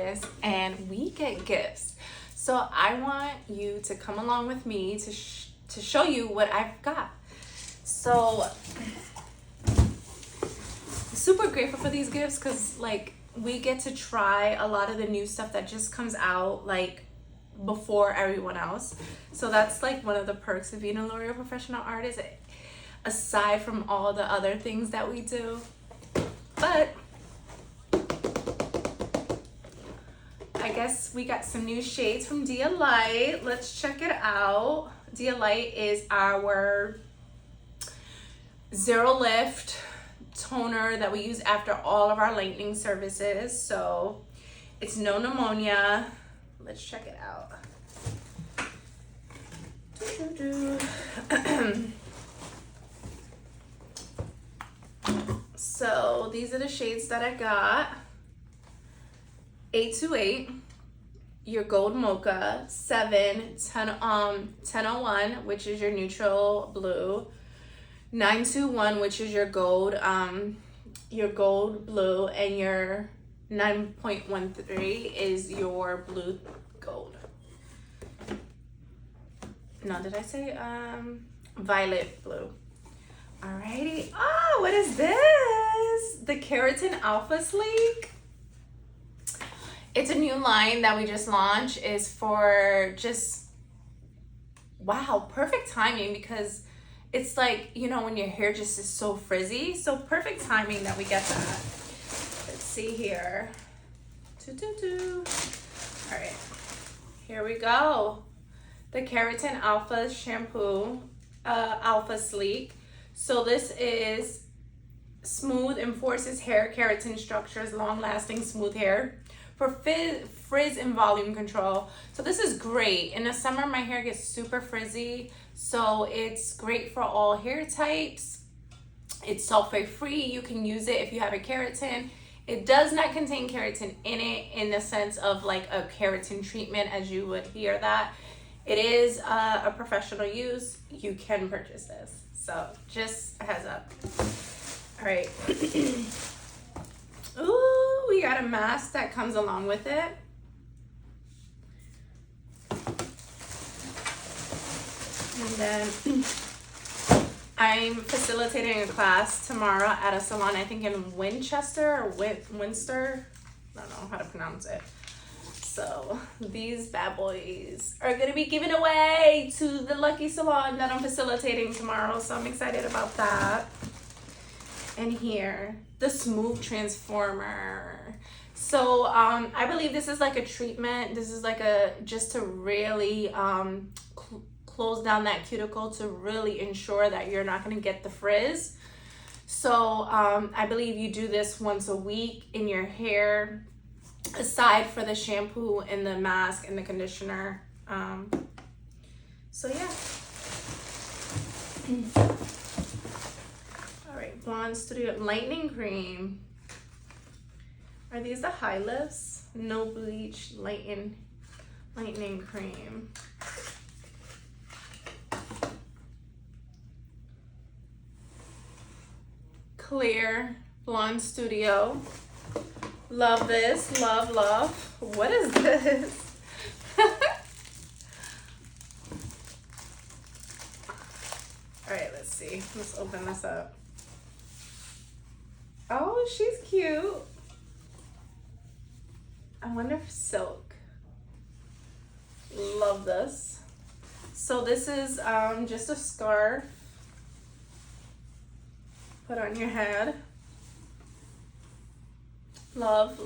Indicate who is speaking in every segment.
Speaker 1: artist and we get gifts. So I want you to come along with me to show you what I've got. So super grateful for these gifts because like we get to try a lot of the new stuff that just comes out like before everyone else. So that's like one of the perks of being a L'Oreal Professional artist, aside from all the other things that we do. But I guess we got some new shades from Dia Light. Let's check it out. Dia Light is our Zero Lift toner that we use after all of our lightening services. So it's no pneumonia. Let's check it out. So these are the shades that I got. 828, your gold mocha. 1001, which is your neutral blue. 921, which is your gold blue, and your 9.13 is your blue gold. No, did I say violet blue? Alrighty. Oh, what is this? The Keratin Alpha Sleek. It's a new line that we just launched. Is for just, wow, perfect timing because it's like, you know, when your hair just is so frizzy. So perfect timing that we get that. Let's see here. All right, here we go. The Keratin Alpha Shampoo, Alpha Sleek. So this is smooth, enforces hair keratin structures, long-lasting smooth hair for frizz and volume control. So this is great. In the summer, my hair gets super frizzy, so it's great for all hair types. It's sulfate-free. You can use it if you have a keratin. It does not contain keratin in it in the sense of like a keratin treatment as you would hear that. It is a professional use. You can purchase this. So just a heads up. All right. Ooh, we got a mask that comes along with it. And then I'm facilitating a class tomorrow at a salon, I think in Winchester or Winster. I don't know how to pronounce it. So these bad boys are gonna be given away to the lucky salon that I'm facilitating tomorrow. So I'm excited about that. And here, the Smooth Transformer. So I believe this is like a treatment. This is like just to really close down that cuticle to really ensure that you're not gonna get the frizz. So I believe you do this once a week in your hair, aside for the shampoo and the mask and the conditioner. So yeah. All right, Blonde Studio Lightening Cream. Are these the high lifts? No bleach lightening cream. Clear Blonde Studio. Love this, love. What is this? All right, let's see. Let's open this up. Oh, she's cute. I wonder if silk. Love this. So this is just a scarf. Put on your head. Love.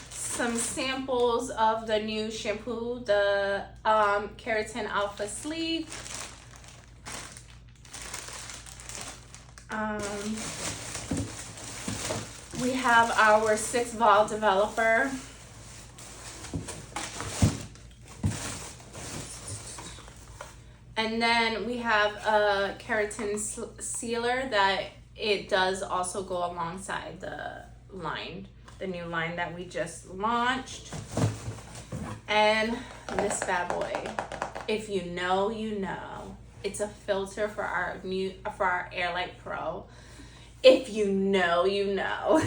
Speaker 1: Some samples of the new shampoo, the Keratin Alpha Sleek. We have our 6-valve developer. And then we have a keratin sealer that it does also go alongside the line, the new line that we just launched. And this bad boy, if you know, you know. It's a filter for our Airlight Pro. If you know, you know.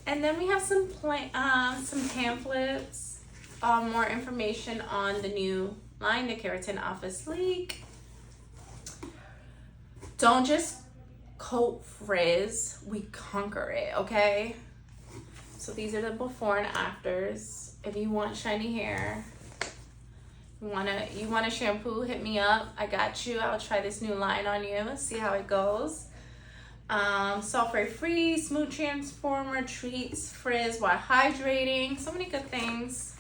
Speaker 1: And then we have some pamphlets, more information on the new line, the Keratin Alpha Sleek. Don't just coat frizz, we conquer it, okay? So these are the before and afters. If you want shiny hair, you want a shampoo, hit me up. I got you. I'll try this new line on you, see how it goes. Sulfate free, smooth transformer, treats frizz while hydrating. So many good things.